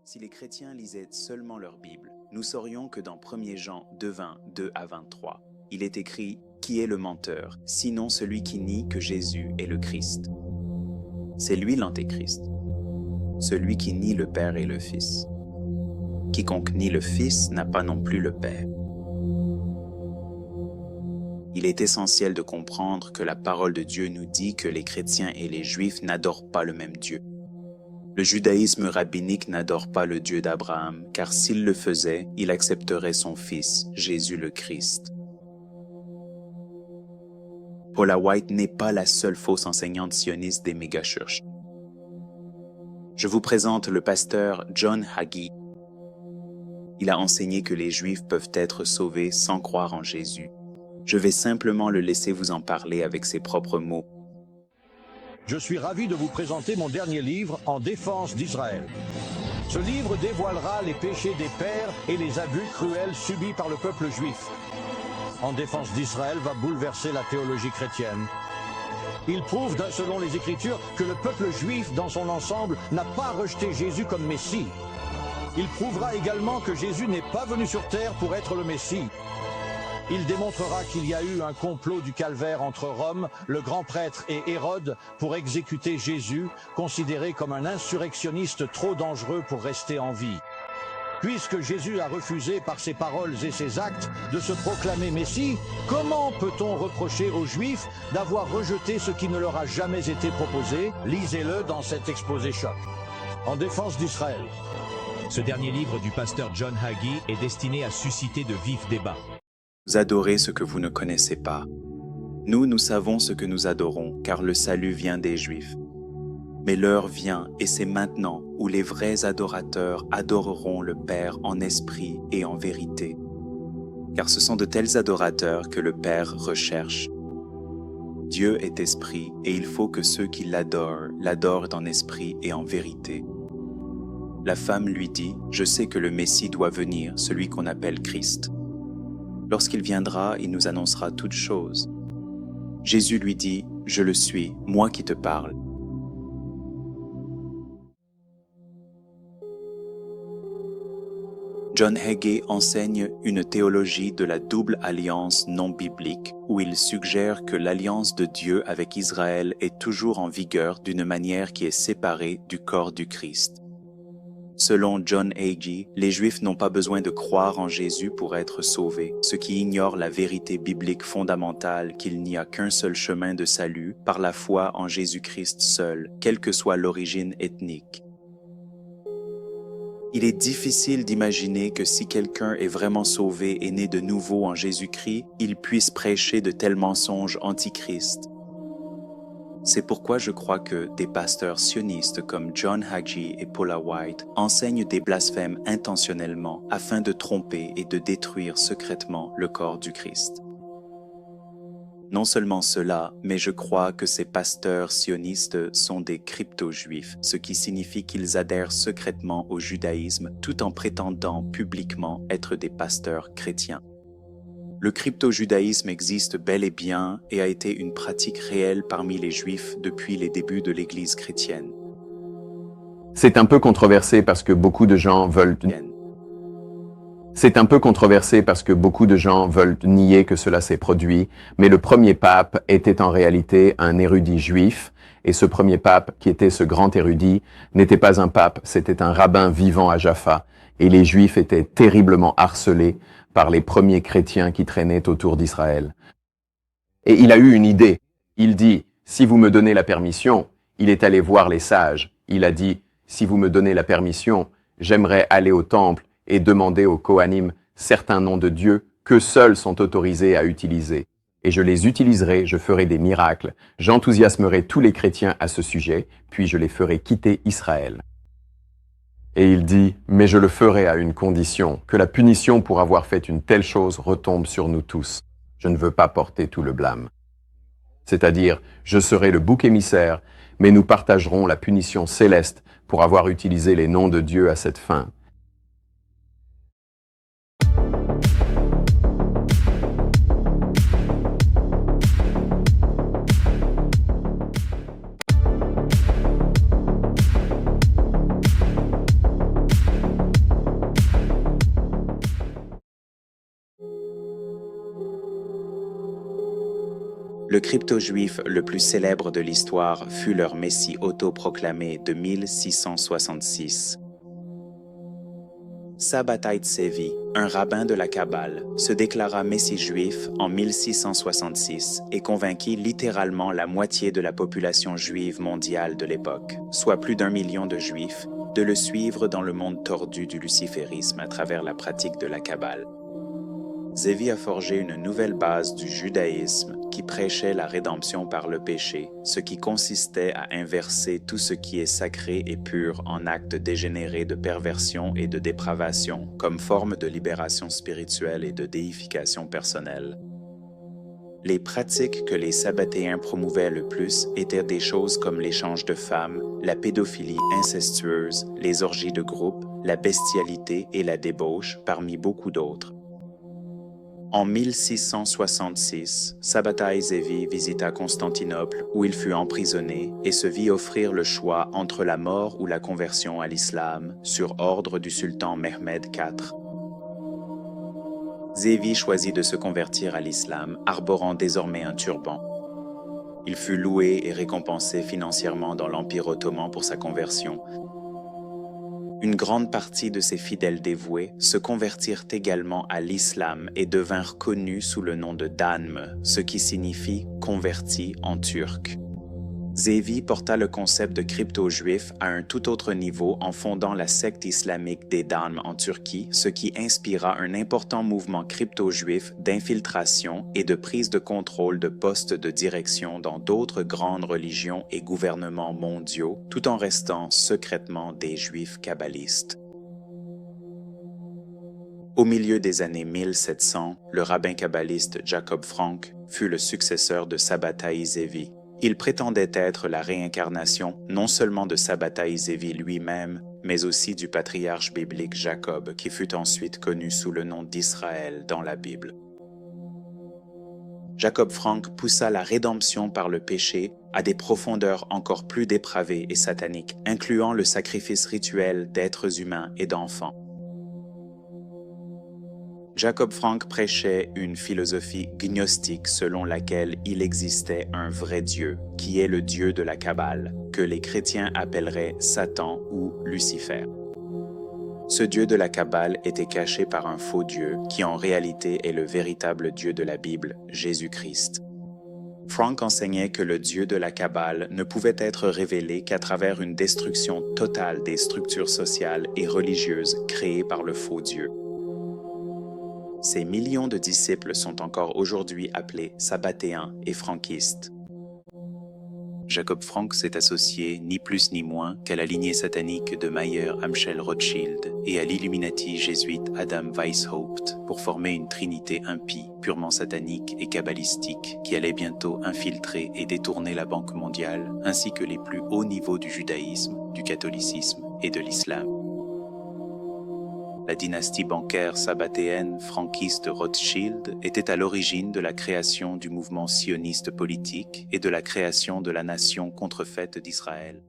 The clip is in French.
Si les chrétiens lisaient seulement leur Bible, nous saurions que dans 1 Jean 2:20, 2 à 23, il est écrit « Qui est le menteur, sinon celui qui nie que Jésus est le Christ ?» C'est lui l'Antéchrist, celui qui nie le Père et le Fils. Quiconque nie le Fils n'a pas non plus le Père. Il est essentiel de comprendre que la parole de Dieu nous dit que les chrétiens et les Juifs n'adorent pas le même Dieu. Le judaïsme rabbinique n'adore pas le Dieu d'Abraham, car s'il le faisait, il accepterait son Fils, Jésus le Christ. Paula White n'est pas la seule fausse enseignante sioniste des mégachurches. Je vous présente le pasteur John Hagee. Il a enseigné que les Juifs peuvent être sauvés sans croire en Jésus. Je vais simplement le laisser vous en parler avec ses propres mots. Je suis ravi de vous présenter mon dernier livre, En défense d'Israël. Ce livre dévoilera les péchés des pères et les abus cruels subis par le peuple juif. En défense d'Israël va bouleverser la théologie chrétienne. Il prouve, selon les Écritures, que le peuple juif dans son ensemble n'a pas rejeté Jésus comme Messie. Il prouvera également que Jésus n'est pas venu sur terre pour être le Messie. Il démontrera qu'il y a eu un complot du calvaire entre Rome, le grand prêtre et Hérode pour exécuter Jésus, considéré comme un insurrectionniste trop dangereux pour rester en vie. Puisque Jésus a refusé par ses paroles et ses actes de se proclamer Messie, comment peut-on reprocher aux Juifs d'avoir rejeté ce qui ne leur a jamais été proposé? Lisez-le dans cet exposé choc. En défense d'Israël. Ce dernier livre du pasteur John Hagee est destiné à susciter de vifs débats. Vous adorez ce que vous ne connaissez pas. Nous savons ce que nous adorons, car le salut vient des Juifs. Mais l'heure vient, et c'est maintenant, où les vrais adorateurs adoreront le Père en esprit et en vérité. Car ce sont de tels adorateurs que le Père recherche. Dieu est esprit, et il faut que ceux qui l'adorent en esprit et en vérité. La femme lui dit, « Je sais que le Messie doit venir, celui qu'on appelle Christ. Lorsqu'il viendra, il nous annoncera toutes choses. » Jésus lui dit, « Je le suis, moi qui te parle. » John Hagee enseigne une théologie de la double alliance non biblique où il suggère que l'alliance de Dieu avec Israël est toujours en vigueur d'une manière qui est séparée du corps du Christ. Selon John Hagee, les Juifs n'ont pas besoin de croire en Jésus pour être sauvés, ce qui ignore la vérité biblique fondamentale qu'il n'y a qu'un seul chemin de salut par la foi en Jésus-Christ seul, quelle que soit l'origine ethnique. Il est difficile d'imaginer que si quelqu'un est vraiment sauvé et né de nouveau en Jésus-Christ, il puisse prêcher de tels mensonges antichrist. C'est pourquoi je crois que des pasteurs sionistes comme John Hagee et Paula White enseignent des blasphèmes intentionnellement afin de tromper et de détruire secrètement le corps du Christ. Non seulement cela, mais je crois que ces pasteurs sionistes sont des crypto-juifs, ce qui signifie qu'ils adhèrent secrètement au judaïsme tout en prétendant publiquement être des pasteurs chrétiens. Le crypto-judaïsme existe bel et bien et a été une pratique réelle parmi les Juifs depuis les débuts de l'Église chrétienne. C'est un peu controversé parce que beaucoup de gens veulent nier que cela s'est produit, mais le premier pape était en réalité un érudit juif, et ce premier pape, qui était ce grand érudit, n'était pas un pape, c'était un rabbin vivant à Jaffa, et les Juifs étaient terriblement harcelés par les premiers chrétiens qui traînaient autour d'Israël. Et il a eu une idée. Il dit, si vous me donnez la permission, il est allé voir les sages. Il a dit, si vous me donnez la permission, j'aimerais aller au temple et demander aux Kohanim certains noms de Dieu que seuls sont autorisés à utiliser. Et je les utiliserai, je ferai des miracles, j'enthousiasmerai tous les chrétiens à ce sujet, puis je les ferai quitter Israël. Et il dit, mais je le ferai à une condition, que la punition pour avoir fait une telle chose retombe sur nous tous. Je ne veux pas porter tout le blâme. C'est-à-dire, je serai le bouc émissaire, mais nous partagerons la punition céleste pour avoir utilisé les noms de Dieu à cette fin. Le crypto-juif le plus célèbre de l'histoire fut leur messie autoproclamé de 1666. Sabbatai Tsevi, un rabbin de la Kabbale, se déclara messie juif en 1666 et convainquit littéralement la moitié de la population juive mondiale de l'époque, soit plus d'1 million de juifs, de le suivre dans le monde tordu du luciférisme à travers la pratique de la Kabbale. Zevi a forgé une nouvelle base du judaïsme qui prêchait la rédemption par le péché, ce qui consistait à inverser tout ce qui est sacré et pur en actes dégénérés de perversion et de dépravation, comme forme de libération spirituelle et de déification personnelle. Les pratiques que les sabbatéens promouvaient le plus étaient des choses comme l'échange de femmes, la pédophilie incestueuse, les orgies de groupe, la bestialité et la débauche, parmi beaucoup d'autres. En 1666, Sabbatai Zevi visita Constantinople où il fut emprisonné et se vit offrir le choix entre la mort ou la conversion à l'islam sur ordre du sultan Mehmed IV. Zevi choisit de se convertir à l'islam, arborant désormais un turban. Il fut loué et récompensé financièrement dans l'Empire ottoman pour sa conversion. Une grande partie de ses fidèles dévoués se convertirent également à l'islam et devinrent connus sous le nom de Danm, ce qui signifie « converti » en turc. Zevi porta le concept de crypto-juif à un tout autre niveau en fondant la secte islamique des Danm en Turquie, ce qui inspira un important mouvement crypto-juif d'infiltration et de prise de contrôle de postes de direction dans d'autres grandes religions et gouvernements mondiaux, tout en restant secrètement des juifs kabbalistes. Au milieu des années 1700, le rabbin kabbaliste Jacob Frank fut le successeur de Sabbatai Zevi. Il prétendait être la réincarnation non seulement de Sabbatai Zevi lui-même, mais aussi du patriarche biblique Jacob, qui fut ensuite connu sous le nom d'Israël dans la Bible. Jacob Frank poussa la rédemption par le péché à des profondeurs encore plus dépravées et sataniques, incluant le sacrifice rituel d'êtres humains et d'enfants. Jacob Frank prêchait une philosophie gnostique selon laquelle il existait un vrai Dieu, qui est le Dieu de la Kabbale, que les chrétiens appelleraient Satan ou Lucifer. Ce Dieu de la Kabbale était caché par un faux Dieu, qui en réalité est le véritable Dieu de la Bible, Jésus-Christ. Frank enseignait que le Dieu de la Kabbale ne pouvait être révélé qu'à travers une destruction totale des structures sociales et religieuses créées par le faux Dieu. Ces millions de disciples sont encore aujourd'hui appelés sabbatéens et frankistes. Jacob Frank s'est associé ni plus ni moins qu'à la lignée satanique de Mayer Amschel Rothschild et à l'Illuminati jésuite Adam Weishaupt pour former une trinité impie, purement satanique et kabbalistique qui allait bientôt infiltrer et détourner la Banque mondiale ainsi que les plus hauts niveaux du judaïsme, du catholicisme et de l'islam. La dynastie bancaire sabbatéenne franquiste Rothschild était à l'origine de la création du mouvement sioniste politique et de la création de la nation contrefaite d'Israël.